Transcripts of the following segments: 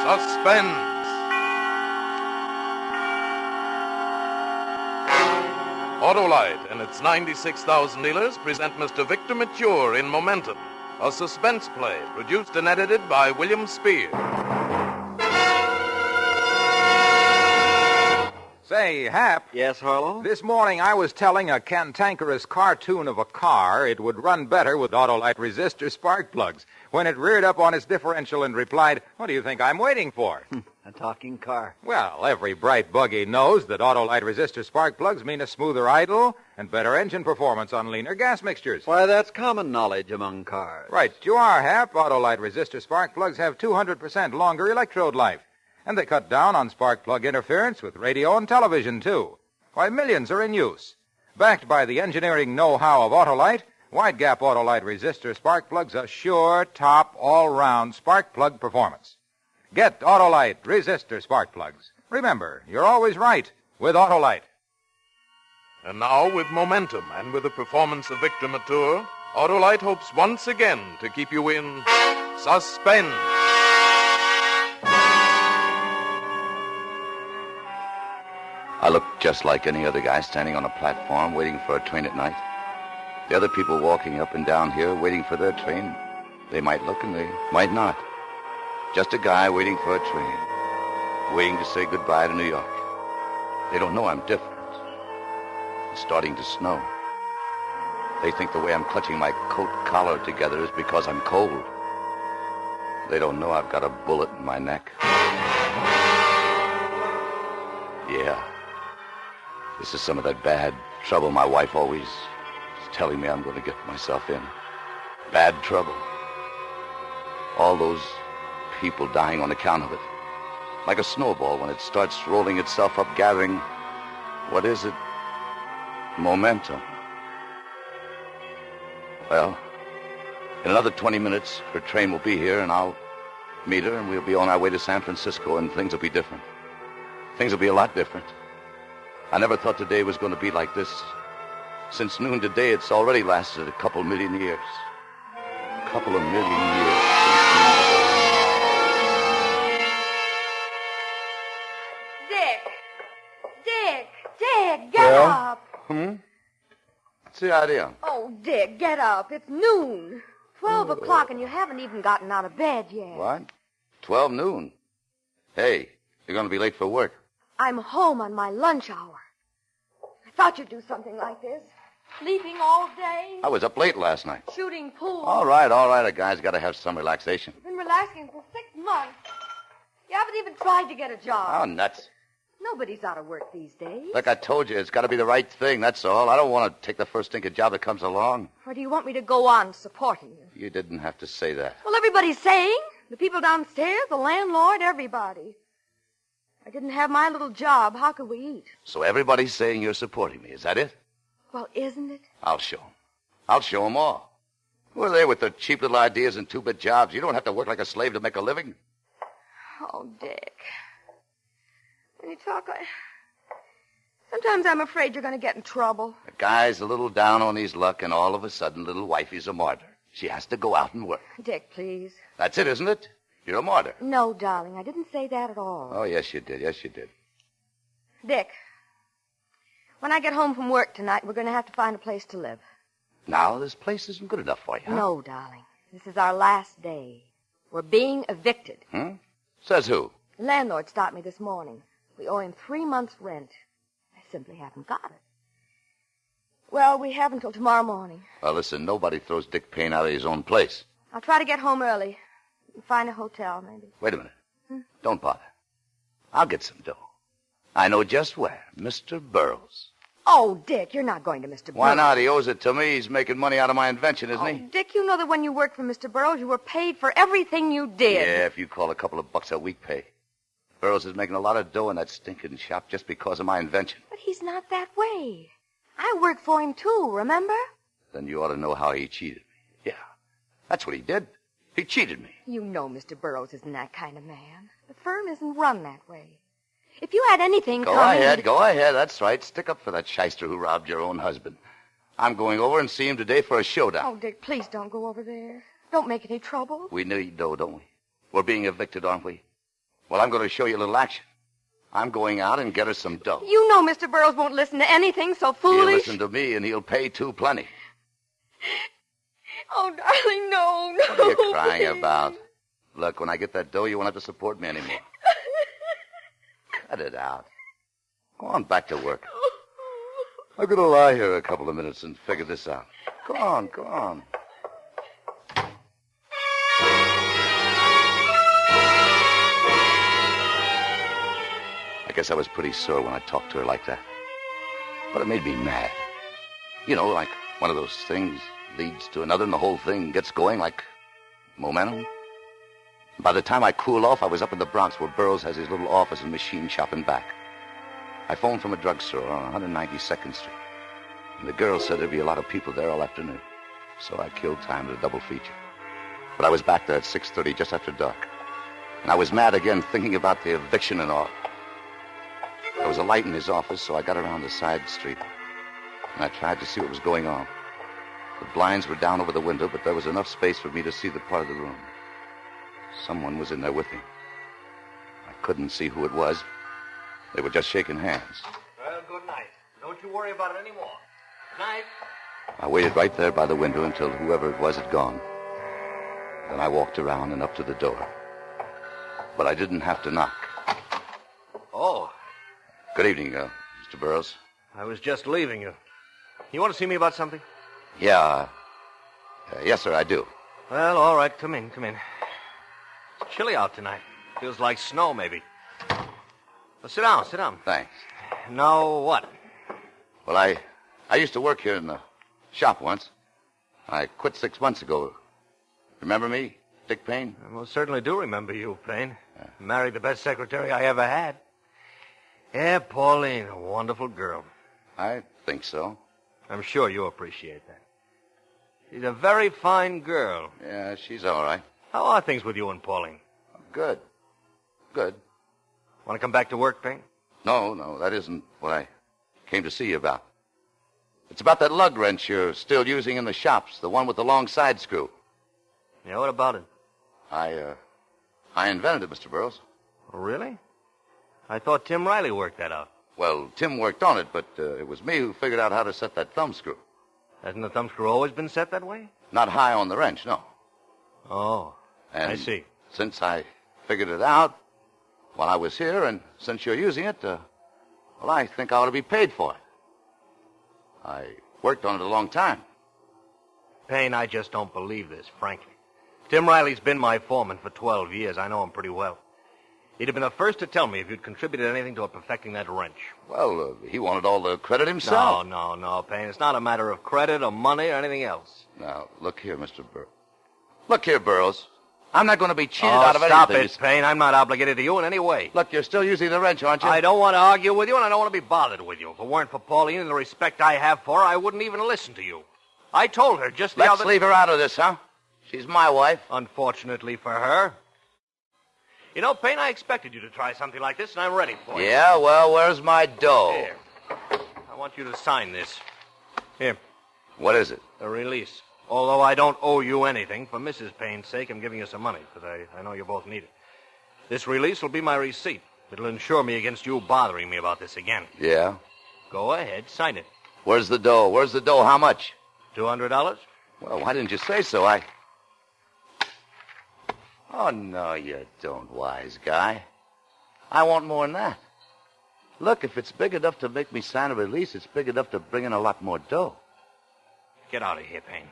Suspense. Autolite and its 96,000 dealers present Mr. Victor Mature in Momentum, a suspense play produced and edited by William Spear. Say, Hap. Yes, Harlow? This morning I was telling a cantankerous cartoon of a car it would run better with Autolite resistor spark plugs when it reared up on its differential and replied, "What do you think I'm waiting for?" A talking car. Well, every bright buggy knows that Autolite resistor spark plugs mean a smoother idle and better engine performance on leaner gas mixtures. Why, that's common knowledge among cars. Right, you are, Hap. Autolite resistor spark plugs have 200% longer electrode life. And they cut down on spark plug interference with radio and television, too. Why, millions are in use. Backed by the engineering know-how of Autolite, wide-gap Autolite resistor spark plugs assure top, all-round spark plug performance. Get Autolite resistor spark plugs. Remember, you're always right with Autolite. And now, with Momentum and with the performance of Victor Mature, Autolite hopes once again to keep you in suspense. I look just like any other guy standing on a platform waiting for a train at night. The other people walking up and down here waiting for their train, they might look and they might not. Just a guy waiting for a train, waiting to say goodbye to New York. They don't know I'm different. It's starting to snow. They think the way I'm clutching my coat collar together is because I'm cold. They don't know I've got a bullet in my neck. Yeah. This is some of that bad trouble my wife always is telling me I'm going to get myself in. Bad trouble. All those people dying on account of it. Like a snowball when it starts rolling itself up, gathering, what is it? Momentum. Well, in another 20 minutes, her train will be here, and I'll meet her, and we'll be on our way to San Francisco, and things will be different. Things will be a lot different. I never thought today was going to be like this. Since noon today, it's already lasted a couple million years. A couple of million years. Dick, get up. What's the idea? Oh, Dick, get up. It's noon. 12 o'clock, and you haven't even gotten out of bed yet. What? 12 noon? Hey, you're going to be late for work. I'm home on my lunch hour. I thought you'd do something like this. Sleeping all day. I was up late last night. Shooting pool. All right. A guy's got to have some relaxation. You've been relaxing for 6 months. You haven't even tried to get a job. Oh, nuts. Nobody's out of work these days. Look, I told you, it's got to be the right thing, that's all. I don't want to take the first stinking job that comes along. Or do you want me to go on supporting you? You didn't have to say that. Well, everybody's saying. The people downstairs, the landlord, everybody. I didn't have my little job. How could we eat? So everybody's saying you're supporting me. Is that it? Well, isn't it? I'll show 'em. I'll show 'em all. Who are they with their cheap little ideas and two-bit jobs? You don't have to work like a slave to make a living. Oh, Dick. When you talk, sometimes I'm afraid you're going to get in trouble. The guy's a little down on his luck, and all of a sudden, little wifey's a martyr. She has to go out and work. Dick, please. That's it, isn't it? You're a martyr. No, darling, I didn't say that at all. Oh, yes, you did. Yes, you did. Dick, when I get home from work tonight, we're going to have to find a place to live. Now, this place isn't good enough for you, huh? No, darling. This is our last day. We're being evicted. Says who? The landlord stopped me this morning. We owe him 3 months' rent. I simply haven't got it. Well, we have until tomorrow morning. Well, listen, nobody throws Dick Payne out of his own place. I'll try to get home early. Find a hotel, maybe. Wait a minute. Don't bother. I'll get some dough. I know just where. Mr. Burroughs. Oh, Dick, you're not going to Mr. Burroughs. Why not? He owes it to me. He's making money out of my invention, isn't he? Dick, you know that when you worked for Mr. Burroughs, you were paid for everything you did. Yeah, if you call a couple of bucks a week pay. Burroughs is making a lot of dough in that stinking shop just because of my invention. But he's not that way. I worked for him, too, remember? Then you ought to know how he cheated me. Yeah, that's what he did. He cheated me. You know Mr. Burroughs isn't that kind of man. The firm isn't run that way. If you had anything Go ahead. That's right. Stick up for that shyster who robbed your own husband. I'm going over and see him today for a showdown. Oh, Dick, please don't go over there. Don't make any trouble. We need dough, don't we? We're being evicted, aren't we? Well, I'm going to show you a little action. I'm going out and get her some dough. You know Mr. Burroughs won't listen to anything so foolish. He'll listen to me, and he'll pay too plenty. Oh, darling, no. What are you crying about? Look, when I get that dough, you won't have to support me anymore. Cut it out. Go on back to work. I'm going to lie here a couple of minutes and figure this out. Go on, go on. I guess I was pretty sore when I talked to her like that. But it made me mad. You know, like one of those things leads to another and the whole thing gets going like momentum. By the time I cooled off, I was up in the Bronx where Burroughs has his little office and machine shop and back. I phoned from a drugstore on 192nd Street. And the girl said there'd be a lot of people there all afternoon. So I killed time at a double feature. But I was back there at 6:30 just after dark. And I was mad again thinking about the eviction and all. There was a light in his office, so I got around the side street. And I tried to see what was going on. The blinds were down over the window, but there was enough space for me to see the part of the room. Someone was in there with me. I couldn't see who it was. They were just shaking hands. Well, good night. Don't you worry about it anymore. Good night. I waited right there by the window until whoever it was had gone. Then I walked around and up to the door. But I didn't have to knock. Oh, Good evening, Mr. Burroughs. I was just leaving you. You want to see me about something? Yeah, yes, sir, I do. Well, all right. Come in, come in. It's chilly out tonight. Feels like snow, maybe. Well, sit down, sit down. Thanks. Now what? Well, I used to work here in the shop once. I quit 6 months ago. Remember me, Dick Payne? I most certainly do remember you, Payne. Married the best secretary I ever had. Yeah, Pauline, a wonderful girl. I think so. I'm sure you appreciate that. She's a very fine girl. Yeah, she's all right. How are things with you and Pauline? Good. Good. Want to come back to work, Payne? No, that isn't what I came to see you about. It's about that lug wrench you're still using in the shops, the one with the long side screw. Yeah, what about it? I invented it, Mr. Burroughs. Oh, really? I thought Tim Riley worked that out. Well, Tim worked on it, but it was me who figured out how to set that thumb screw. Hasn't the thumb screw always been set that way? Not high on the wrench, no. Oh, And I see. Since I figured it out while I was here, and since you're using it, well, I think I ought to be paid for it. I worked on it a long time. Payne, I just don't believe this, frankly. Tim Riley's been my foreman for 12 years. I know him pretty well. He'd have been the first to tell me if you'd contributed anything to perfecting that wrench. Well, he wanted all the credit himself. No, Payne. It's not a matter of credit or money or anything else. Now, look here, Mr. Burroughs. Look here, Burroughs. I'm not going to be cheated out of anything. Stop it, Payne. I'm not obligated to you in any way. Look, you're still using the wrench, aren't you? I don't want to argue with you, and I don't want to be bothered with you. If it weren't for Pauline and the respect I have for her, I wouldn't even listen to you. I told her just the Let's other... leave her out of this, huh? She's my wife. Unfortunately for her. You know, Payne, I expected you to try something like this, and I'm ready for it. Yeah, well, where's my dough? Here. I want you to sign this. Here, What is it? the release. Although I don't owe you anything, for Mrs. Payne's sake, I'm giving you some money, because I know you both need it. This release will be my receipt. It'll insure me against you bothering me about this again. Yeah? Go ahead, sign it. Where's the dough? Where's the dough? How much? $200? Well, why didn't you say so? Oh, no, you don't, wise guy. I want more than that. Look, if it's big enough to make me sign a release, it's big enough to bring in a lot more dough. Get out of here, Payne.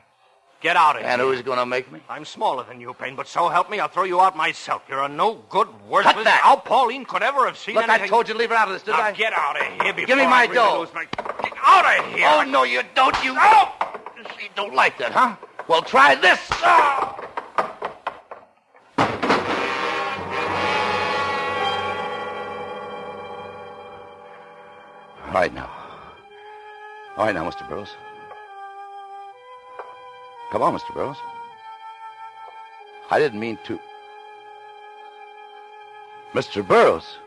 Get out of here. And who's going to make me? I'm smaller than you, Payne, but so help me, I'll throw you out myself. You're a no-good, worthless... Cut that! How Pauline could ever have seen Look, anything... I told you to leave her out of this, didn't Now I? get out of here before Give me I my really dough. lose my... Get out of here! Oh, no, you don't. You don't like that, huh? Well, try this. All right now, Mr. Burroughs. Come on, Mr. Burroughs. I didn't mean to... Mr. Burroughs.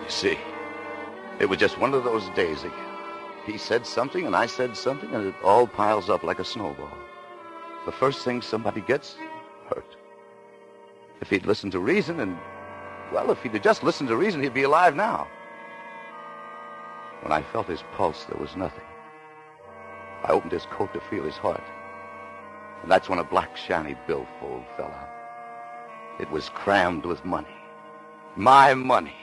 You see, it was just one of those days. He said something, and I said something, and it all piles up like a snowball. The first thing somebody gets, hurt. If he'd listened to reason and, well, if he'd have just listened to reason, he'd be alive now. When I felt his pulse, there was nothing. I opened his coat to feel his heart. And that's when a black shiny billfold fell out. It was crammed with money. My money.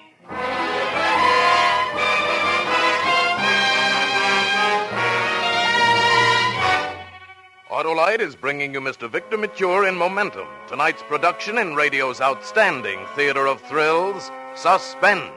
Autolite is bringing you Mr. Victor Mature in Momentum, tonight's production in radio's outstanding theater of thrills, Suspense.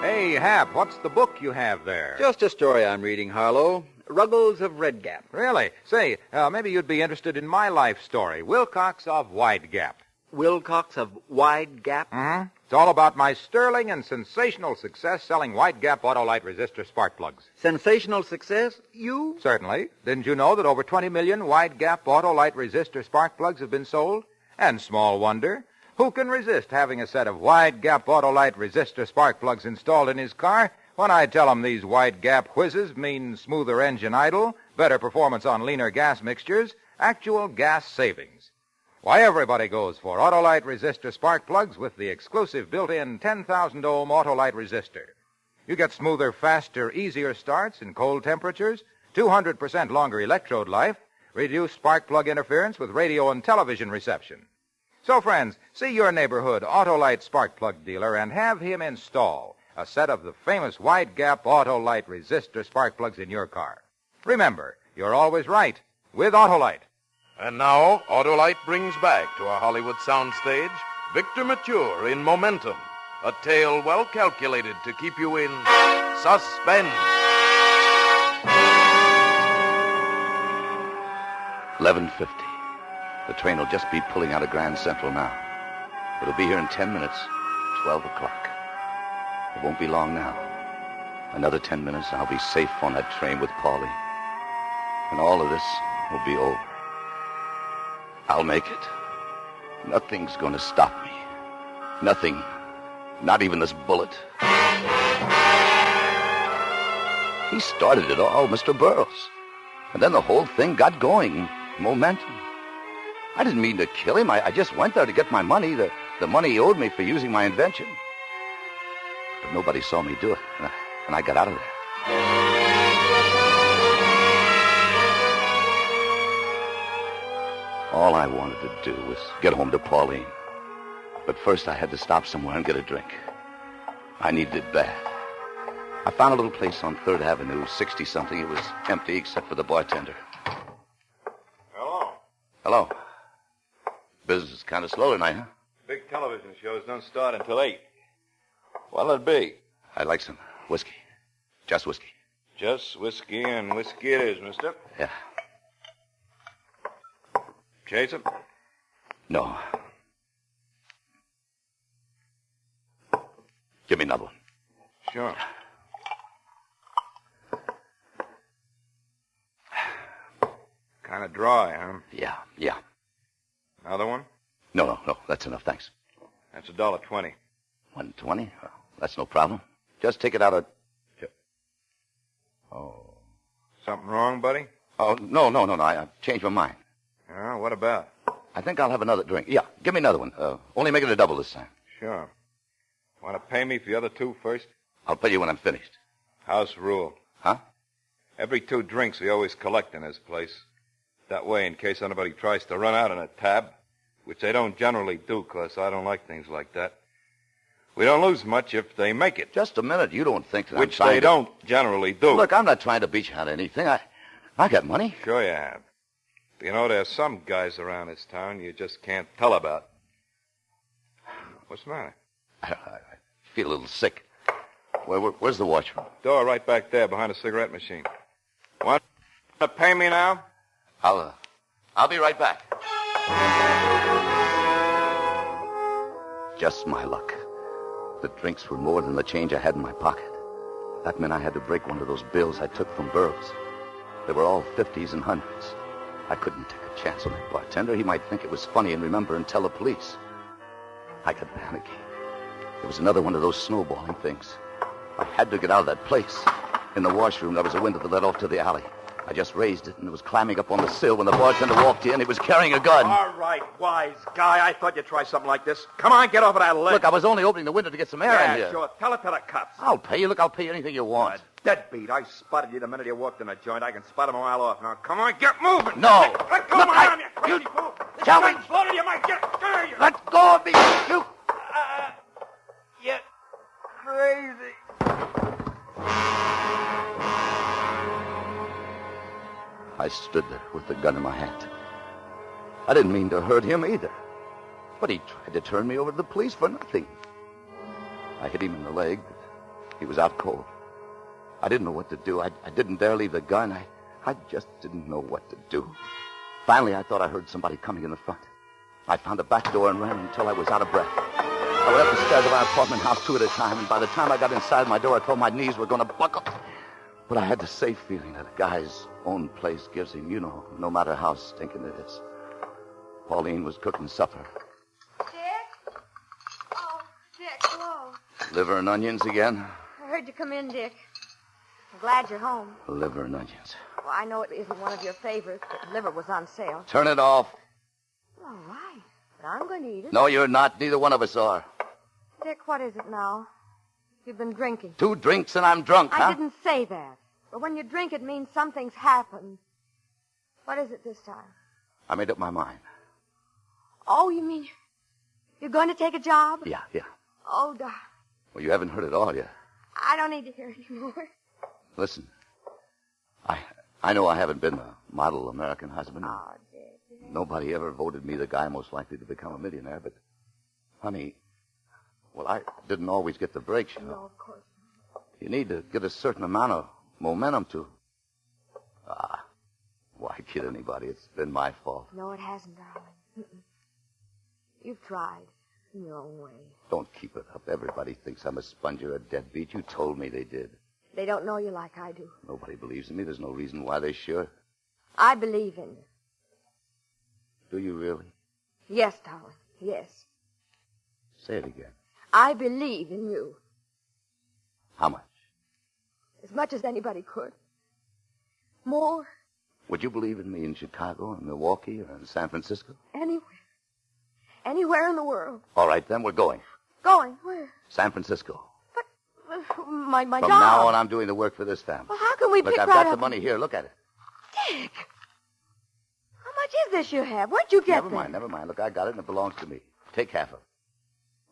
Hey, Hap, what's the book you have there? Just a story I'm reading, Harlow. Ruggles of Red Gap. Really? Say, maybe you'd be interested in my life story, Wilcox of Wide Gap. Wilcox of Wide Gap? Mm-hmm. It's all about my sterling and sensational success selling Wide Gap Autolite resistor spark plugs. Sensational success? You? Certainly. Didn't you know that over 20 million Wide Gap Autolite resistor spark plugs have been sold? And small wonder. Who can resist having a set of Wide Gap Autolite resistor spark plugs installed in his car when I tell him these Wide Gap whizzes mean smoother engine idle, better performance on leaner gas mixtures, actual gas savings? Why, everybody goes for Autolite resistor spark plugs with the exclusive built-in 10,000 ohm Autolite resistor. You get smoother, faster, easier starts in cold temperatures, 200% longer electrode life, reduced spark plug interference with radio and television reception. So, friends, see your neighborhood Autolite spark plug dealer and have him install a set of the famous Wide Gap Autolite resistor spark plugs in your car. Remember, you're always right with Autolite. And now, Autolite brings back to our Hollywood soundstage Victor Mature in Momentum, a tale well calculated to keep you in suspense. 11:50. The train will just be pulling out of Grand Central now. It'll be here in 10 minutes, 12 o'clock. It won't be long now. Another 10 minutes, and I'll be safe on that train with Paulie. And all of this will be over. I'll make it. Nothing's going to stop me. Nothing. Not even this bullet. He started it all, Mr. Burroughs. And then the whole thing got going. Momentum. I didn't mean to kill him. I just went there to get my money, the money he owed me for using my invention. But nobody saw me do it, and I got out of there. All I wanted to do was get home to Pauline. But first I had to stop somewhere and get a drink. I needed it bad. I found a little place on 3rd Avenue, 60-something. It was empty except for the bartender. Hello. Hello. Business is kind of slow tonight, huh? Big television shows don't start until 8. What'll it be? I'd like some whiskey. Just whiskey. Just whiskey, and whiskey it is, mister. Yeah. Chase it? No. Give me another one. Sure. Kind of dry, huh? Yeah. Another one? No. That's enough, thanks. That's $1.20. $1.20? Oh, that's no problem. Just take it out of... Oh. Something wrong, buddy? Oh, no. I changed my mind. What about? I think I'll have another drink. Yeah, give me another one. Only make it a double this time. Sure. Want to pay me for the other 2 first? I'll pay you when I'm finished. House rule. Huh? Every 2 drinks we always collect in this place. That way, in case anybody tries to run out on a tab, which they don't generally do, 'cause I don't like things like that. We don't lose much if they make it. Just a minute. You don't think that Which I'm they don't generally do. Look, I'm not trying to beat you out of anything. I got money. Sure you have. You know, there's some guys around this town you just can't tell about. What's the matter? I feel a little sick. Where's the washroom? Door right back there behind the cigarette machine. Want to pay me now? I'll be right back. Just my luck. The drinks were more than the change I had in my pocket. That meant I had to break one of those bills I took from Burroughs. They were all 50s and 100s. I couldn't take a chance on that bartender. He might think it was funny and remember and tell the police. I got panicky. It was another one of those snowballing things. I had to get out of that place. In the washroom, there was a window that led off to the alley. I just raised it, and it was climbing up on the sill when the bartender walked in. He was carrying a gun. All right, wise guy. I thought you'd try something like this. Come on, get over that ledge. Look, I was only opening the window to get some air in here. Yeah, sure. Tell it to the cops. I'll pay you. Look, I'll pay you anything you want. Deadbeat. I spotted you the minute you walked in the joint. I can spot him a mile off. Now, come on, get moving. No. Let go Look, of my arm, you crazy fool. Charlie. If you you might get scared. You. Let go of me. You. You're crazy. I stood there with the gun in my hand. I didn't mean to hurt him either. But he tried to turn me over to the police for nothing. I hit him in the leg, but he was out cold. I didn't know what to do. I didn't dare leave the gun. I just didn't know what to do. Finally, I thought I heard somebody coming in the front. I found a back door and ran until I was out of breath. I went up the stairs of our apartment house 2 at a time, and by the time I got inside my door, I thought my knees were going to buckle. But I had the safe feeling that a guy's own place gives him, no matter how stinking it is. Pauline was cooking supper. Dick? Oh, Dick, hello. Liver and onions again? I heard you come in, Dick. I'm glad you're home. Liver and onions. Well, I know it isn't one of your favorites, but liver was on sale. Turn it off. All right, but I'm going to eat it. No, you're not. Neither one of us are. Dick, what is it now? You've been drinking. 2 drinks and I'm drunk, huh? I didn't say that. But when you drink, it means something's happened. What is it this time? I made up my mind. Oh, you mean you're going to take a job? Yeah. Oh, darling. Well, you haven't heard it all yet. I don't need to hear anymore. Listen, I know I haven't been a model American husband. Oh, Dick. Nobody ever voted me the guy most likely to become a millionaire, but, honey, well, I didn't always get the breaks, No, of course not. You need to get a certain amount of momentum to... Why kid anybody? It's been my fault. No, it hasn't, darling. Mm-mm. You've tried in your own way. Don't keep it up. Everybody thinks I'm a sponge or a deadbeat. You told me they did. They don't know you like I do. Nobody believes in me. There's no reason why they should. I believe in you. Do you really? Yes, darling. Yes. Say it again. I believe in you. How much? As much as anybody could. More. Would you believe in me in Chicago, in Milwaukee, or in San Francisco? Anywhere. Anywhere in the world. All right, then we're going. Going? Where? San Francisco. But my From job. now on, I'm doing the work for this family. Well, how can we Look, pick I've right got up... the money here. Look at it. Dick! How much is this you have? Where'd you get Never mind. Look, I got it, and it belongs to me. Take half of it.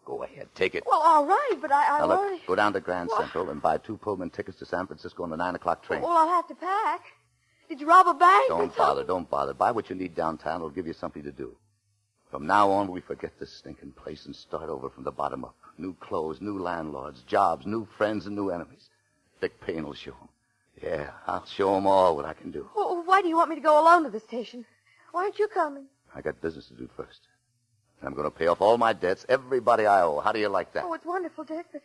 Go ahead, take it. Well, all right, but I Now, look, already... go down to Grand Central and buy 2 Pullman tickets to San Francisco on the 9 o'clock train. Well, I'll have to pack. Did you rob a bank? Don't bother. Buy what you need downtown. It'll give you something to do. From now on, we forget this stinking place and start over from the bottom up. New clothes, new landlords, jobs, new friends, and new enemies. Dick Payne will show them. Yeah, I'll show them all what I can do. Well, why do you want me to go alone to the station? Why aren't you coming? I got business to do first. And I'm going to pay off all my debts, everybody I owe. How do you like that? Oh, it's wonderful, Dick, but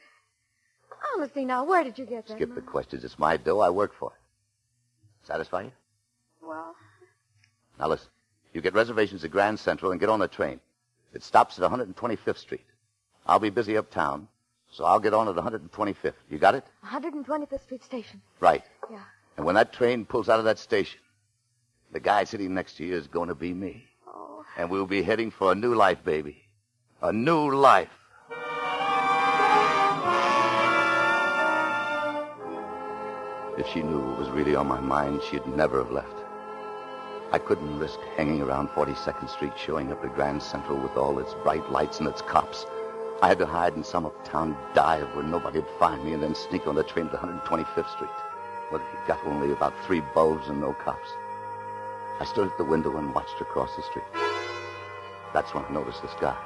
honestly now, where did you get that Skip the money? questions. It's my dough. I work for it. Satisfy you? Well, Now listen. You get reservations at Grand Central and get on the train. It stops at 125th Street. I'll be busy uptown, so I'll get on at 125th. You got it? 125th Street Station. Right. Yeah. And when that train pulls out of that station, the guy sitting next to you is going to be me. Oh. And we'll be heading for a new life, baby. A new life. If she knew what was really on my mind, she'd never have left. I couldn't risk hanging around 42nd Street, showing up at Grand Central with all its bright lights and its cops. I had to hide in some uptown dive where nobody'd find me and then sneak on the train to 125th Street, where they got only about 3 bulbs and no cops. I stood at the window and watched her cross the street. That's when I noticed this guy.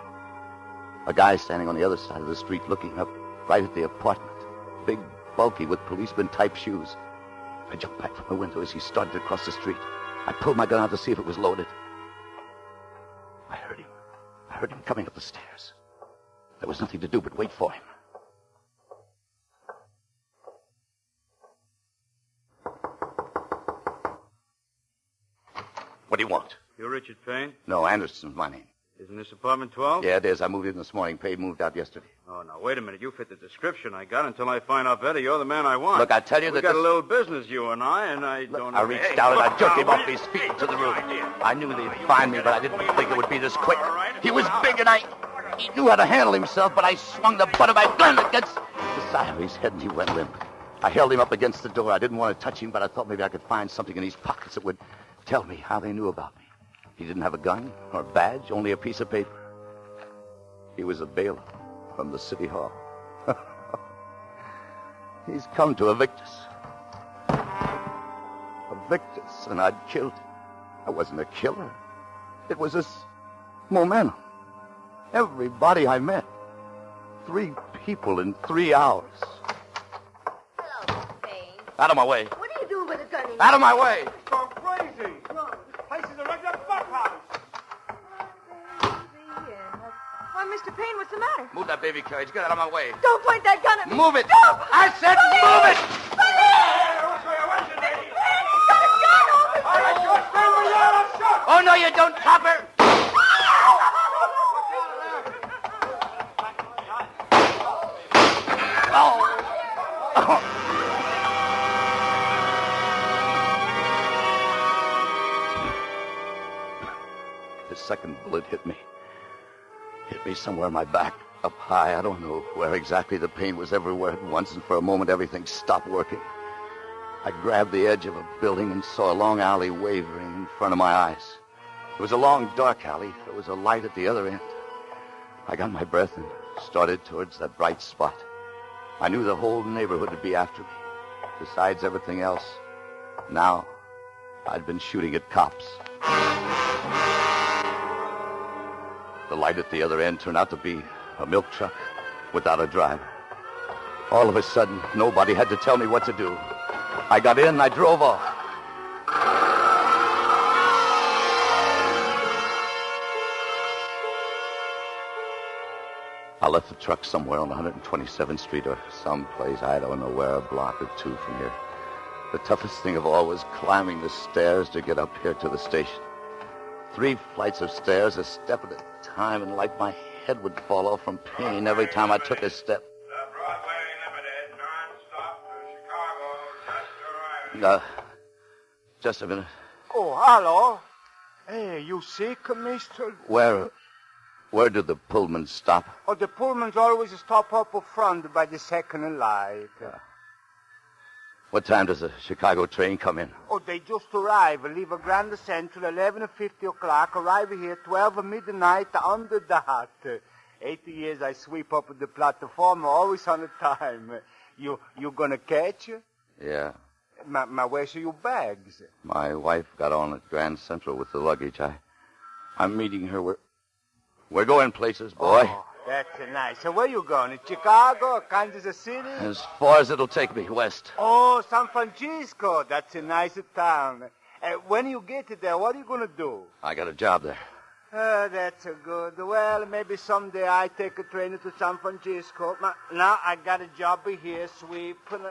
A guy standing on the other side of the street looking up right at the apartment. Big, bulky, with policeman-type shoes. I jumped back from the window as he started to cross the street. I pulled my gun out to see if it was loaded. I heard him. I heard him coming up the stairs. There was nothing to do but wait for him. What do you want? You Richard Payne? No, Anderson's my name. Isn't this apartment 12? Yeah, it is. I moved in this morning. Pay moved out yesterday. Oh, now, wait a minute. You fit the description I got until I find out better you're the man I want. Look, I tell you we that got a little business, you and I don't... I reached out and I jerked him off his feet into the room. I knew they'd find me, but I didn't think it would be this quick. He was big and he knew how to handle himself, but I swung the butt of my gun against the side of his head and he went limp. I held him up against the door. I didn't want to touch him, but I thought maybe I could find something in his pockets that would tell me how they knew about me. He didn't have a gun or a badge, only a piece of paper. He was a bailiff from the city hall. He's come to evict us. Evict us, and I'd killed him. I wasn't a killer. It was this momentum. Everybody I met. 3 people in 3 hours. Hello, Mr. Payne. Out of my way. What are you doing with a gun in your Out of my way. You've gone crazy. This place is a regular fuck house. Why, Mr. Payne, what's the matter? Move that baby carriage. Get out of my way. Don't point that gun at me. Move it. Don't. I said move it. Oh, no, you don't, Copper. The second bullet hit me. Hit me somewhere in my back, up high. I don't know where exactly. The pain was everywhere at once, and for a moment everything stopped working. I grabbed the edge of a building and saw a long alley wavering in front of my eyes. It was a long, dark alley. There was a light at the other end. I got my breath and started towards that bright spot. I knew the whole neighborhood would be after me. Besides everything else, now I'd been shooting at cops. The light at the other end turned out to be a milk truck without a driver. All of a sudden, nobody had to tell me what to do. I got in and I drove off. I left the truck somewhere on 127th Street or someplace, I don't know where, a block or 2 from here. The toughest thing of all was climbing the stairs to get up here to the station. 3 flights of stairs, a step at a time, and like my head would fall off from pain every time I took a step. The Broadway Limited, non-stop to Chicago, just arriving. Just a minute. Oh, hello. Hey, you sick, mister? Where did the Pullman stop? Oh, the Pullmans always stop up front by the second light. What time does the Chicago train come in? Oh, they just arrive. Leave a Grand Central, 11:50 o'clock. Arrive here, 12 midnight, under the hat. 80 years I sweep up the platform, always on time. You gonna catch? Yeah. Where's your bags? My wife got on at Grand Central with the luggage. I'm meeting her. We're going places, boy. Oh, that's nice. So where you going? Chicago, Kansas City? As far as it'll take me, west. Oh, San Francisco. That's a nice town. When you get there, what are you going to do? I got a job there. That's good. Well, maybe someday I take a train to San Francisco. Now I got a job here, sweeping.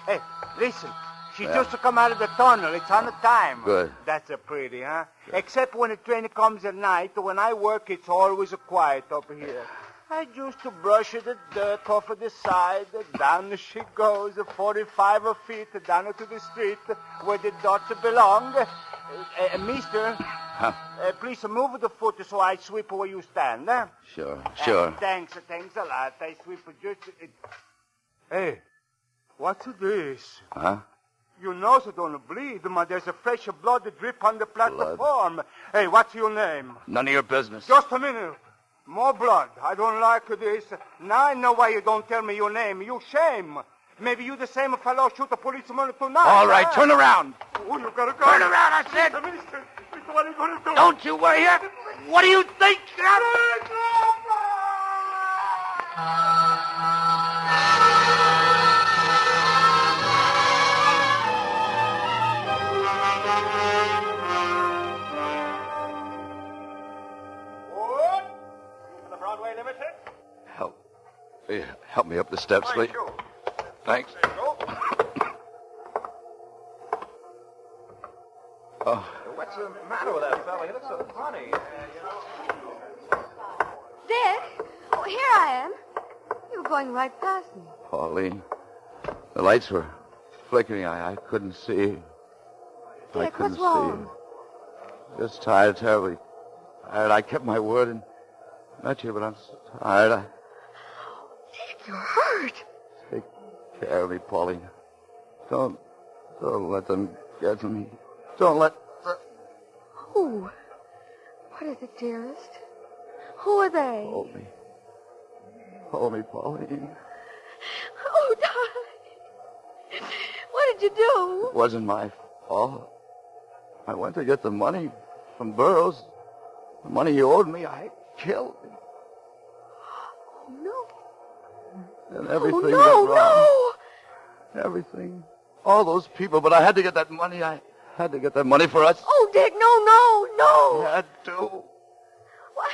Hey, listen. She just come out of the tunnel. It's on time. Good. That's a pretty, huh? Good. Except when the train comes at night. When I work, it's always quiet up here. I used to brush the dirt off of the side. Down she goes, 45 feet down to the street where the dots belong. Mister, please move the foot so I sweep where you stand. Huh? Sure. Thanks a lot. I sweep just... Hey, what's this? Huh? Your nose don't bleed, but there's a fresh blood drip on the platform. Hey, what's your name? None of your business. Just a minute. More blood. I don't like this. Now I know why you don't tell me your name. You shame. Maybe you the same fellow shoot a policeman tonight. All right, turn around. Oh, you gotta go. Turn around, I said. Mister, what are you gonna do? Don't you worry here. What do you think? Help me up the steps, please. Thanks. There you go. Oh. What's What's the matter with that fella? He looks so funny. Dick? Oh, here I am. You were going right past me. Pauline, the lights were flickering. I couldn't see. Dick, what's wrong? Just tired, terribly tired. I kept my word and met you, but I'm so tired. Dick, you're hurt. Take care of me, Pauline. Don't let them get to me. Don't let... Who? What is it, dearest? Who are they? Hold me. Hold me, Pauline. Oh, darling. What did you do? It wasn't my fault. I went to get the money from Burroughs. The money he owed me, I killed him. Oh, no. And everything went wrong. No. Everything. All those people, but I had to get that money. I had to get that money for us. Oh, Dick, no. I had to. What?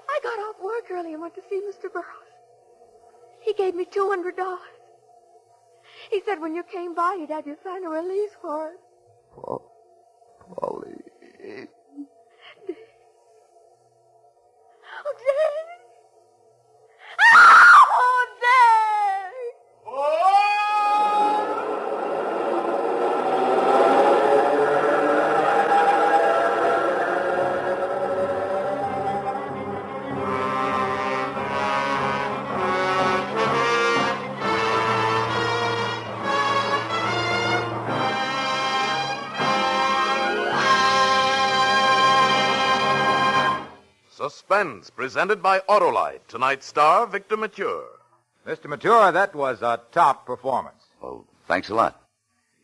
I got off work early and went to see Mr. Burroughs. He gave me $200. He said when you came by, he'd have you sign a release for it. Pauline. Oh, Dick. Oh, Dick. Suspense, presented by Autolite. Tonight's star, Victor Mature. Mr. Mature, that was a top performance. Oh, thanks a lot.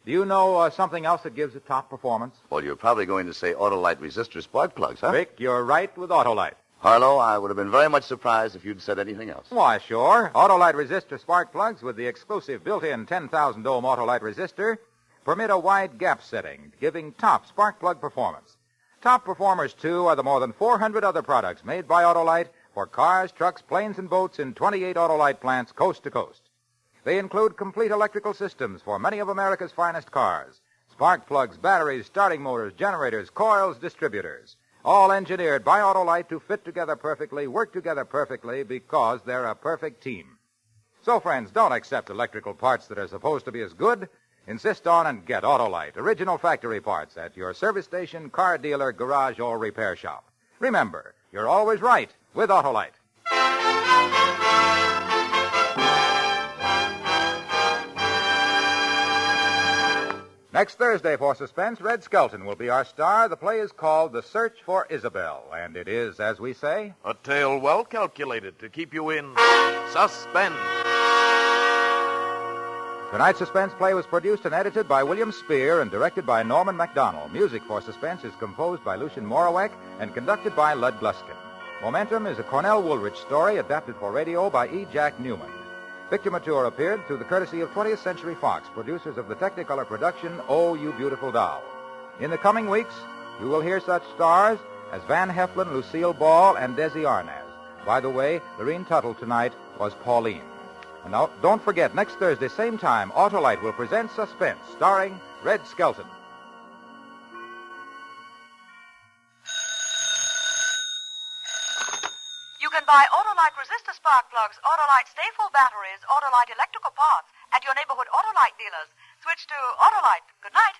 Do you know something else that gives a top performance? Well, you're probably going to say Autolite resistor spark plugs, huh? Vic, you're right with Autolite. Harlow, I would have been very much surprised if you'd said anything else. Why, sure. Autolite resistor spark plugs with the exclusive built-in 10,000 ohm Autolite resistor permit a wide gap setting, giving top spark plug performance. Top performers, too, are the more than 400 other products made by Autolite for cars, trucks, planes, and boats in 28 Autolite plants coast to coast. They include complete electrical systems for many of America's finest cars. Spark plugs, batteries, starting motors, generators, coils, distributors. All engineered by Autolite to fit together perfectly, work together perfectly, because they're a perfect team. So, friends, don't accept electrical parts that are supposed to be as good. Insist on and get Autolite, original factory parts at your service station, car dealer, garage, or repair shop. Remember, you're always right with Autolite. Next Thursday for Suspense, Red Skelton will be our star. The play is called The Search for Isabel, and it is, as we say, A tale well calculated to keep you in suspense. Tonight's Suspense play was produced and edited by William Spear and directed by Norman MacDonald. Music for Suspense is composed by Lucien Morawek and conducted by Lud Gluskin. Momentum is a Cornell Woolrich story adapted for radio by E. Jack Newman. Victor Mature appeared through the courtesy of 20th Century Fox, producers of the Technicolor production, Oh, You Beautiful Doll. In the coming weeks, you will hear such stars as Van Heflin, Lucille Ball, and Desi Arnaz. By the way, Lorene Tuttle tonight was Pauline. And now, don't forget, next Thursday, same time, Autolite will present Suspense, starring Red Skelton. You can buy Autolite resistor spark plugs, Autolite stay-full batteries, Autolite electrical parts at your neighborhood Autolite dealers. Switch to Autolite. Good night.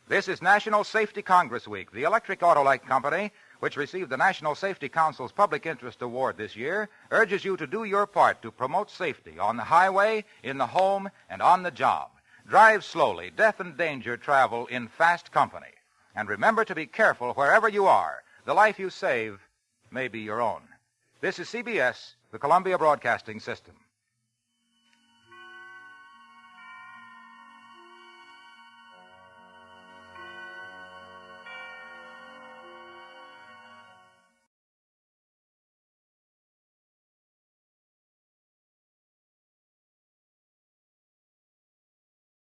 This is National Safety Congress Week. The Electric Autolite Company, which received the National Safety Council's Public Interest Award this year, urges you to do your part to promote safety on the highway, in the home, and on the job. Drive slowly. Death and danger travel in fast company. And remember to be careful wherever you are. The life you save may be your own. This is CBS, the Columbia Broadcasting System.